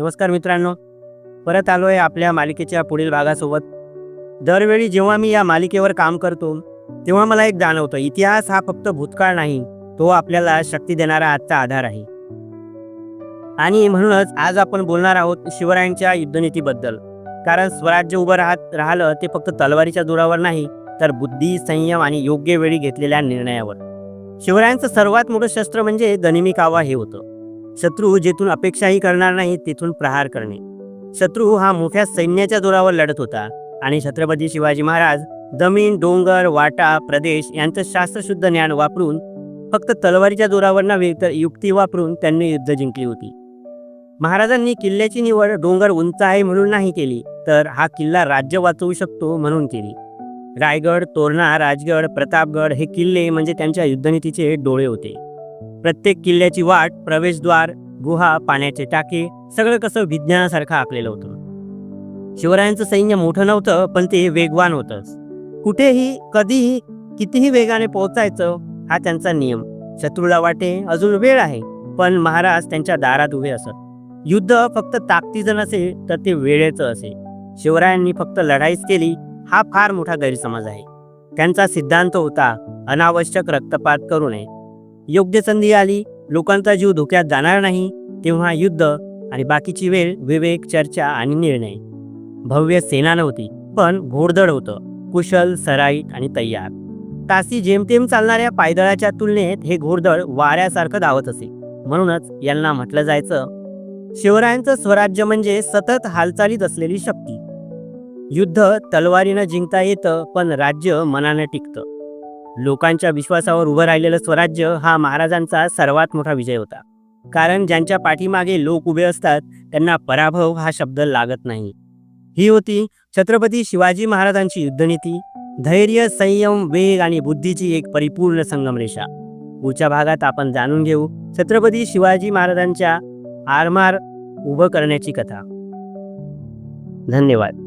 नमस्कार मित्रांनो, परत आलो आहे आपल्या मालिकेच्या पुढील भागासोबत. दरवेळी जेव्हा मी या मालिकेवर काम करतो तेव्हा मला एक जाणवतं, इतिहास हा फक्त भूतकाळ नाही, तो आपल्याला शक्ती देणारा आजचा आधार आहे. आणि म्हणूनच आज आपण बोलणार आहोत शिवरायांच्या युद्धनीतीबद्दल. कारण स्वराज्य उभं राहिलं ते फक्त तलवारीच्या जोरावर नाही, तर बुद्धी, संयम आणि योग्य वेळी घेतलेल्या निर्णयावर. शिवरायांचं सर्वात मोठं शस्त्र म्हणजे गनिमी कावा हे होतं. शत्रू जेथून अपेक्षाही करणार नाही तेथून प्रहार करणे. शत्रू हा मोठ्या सैन्याच्या जोरावर लढत होता आणि छत्रपती शिवाजी महाराज जमीन, डोंगर, वाटा, प्रदेश यांचं शास्त्रशुद्ध ज्ञान वापरून, फक्त तलवारीच्या जोरावर नव्हे तर युक्ती वापरून त्यांनी युद्ध जिंकली होती. महाराजांनी किल्ल्याची निवड डोंगर उंच आहे म्हणून नाही केली, तर हा किल्ला राज्य वाचवू शकतो म्हणून केली. रायगड, तोरणा, राजगड, प्रतापगड हे किल्ले म्हणजे त्यांच्या युद्धनीतीचे डोळे होते. प्रत्येक किल्ल्याची वाट, प्रवेशद्वार, गुहा, पाण्याचे टाके सगळं कसं विज्ञानासारखं आखलेलं होतं. शिवरायांचं सैन्य मोठं नव्हतं, पण ते वेगवान होतंच. कुठेही, कधीही, कितीही वेगाने पोहोचायचं हा त्यांचा नियम. शत्रूला वाटे अजून वेळ आहे, पण महाराज त्यांच्या दारात उभे असत. युद्ध फक्त ताकदीचं नसेल तर ते वेळेचं असे. शिवरायांनी फक्त लढाईच केली हा फार मोठा गैरसमज आहे. त्यांचा सिद्धांत होता, अनावश्यक रक्तपात करू नये. योग्य संधी आली, लोकांचा जीव धोक्यात जाणार नाही, तेव्हा युद्ध, आणि बाकीची वेळ विवेक, चर्चा आणि निर्णय. भव्य सेना नव्हती, पण घोडदळ होतं, कुशल, सराईट आणि तयार. तासी जेमतेम चालणाऱ्या पायदळाच्या तुलनेत हे घोडदळ वाऱ्यासारखं धावत असे. म्हणूनच यांना म्हटलं जायचं, शिवरायांचं स्वराज्य म्हणजे सतत हालचालीत असलेली शक्ती. युद्ध तलवारीनं जिंकता येतं, पण राज्य मनानं टिकतं. लोकांच्या विश्वासावर उभं राहिलेलं स्वराज्य हा महाराजांचा सर्वात मोठा विजय होता. कारण ज्यांच्या पाठीमागे लोक उभे असतात त्यांना पराभव हा शब्द लागत नाही. ही होती छत्रपती शिवाजी महाराजांची युद्धनीती. धैर्य, संयम, वेग आणि बुद्धीची एक परिपूर्ण संगमरेषा. पुढच्या भागात आपण जाणून घेऊ छत्रपती शिवाजी महाराजांच्या आरमार उभं करण्याची कथा. धन्यवाद.